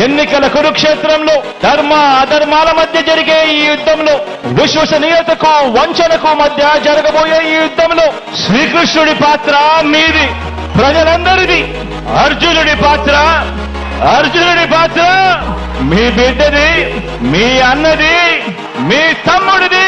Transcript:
ఎన్నికల కురుక్షేత్రంలో ధర్మ అధర్మాల మధ్య జరిగే ఈ యుద్ధంలో, విశ్వసనీయతకు వంచనకు మధ్య జరగబోయే ఈ యుద్ధంలో శ్రీకృష్ణుడి పాత్ర మీది, ప్రజలందరిది. అర్జునుడి పాత్ర మీ బిడ్డది, మీ అన్నది, మీ తమ్ముడిది.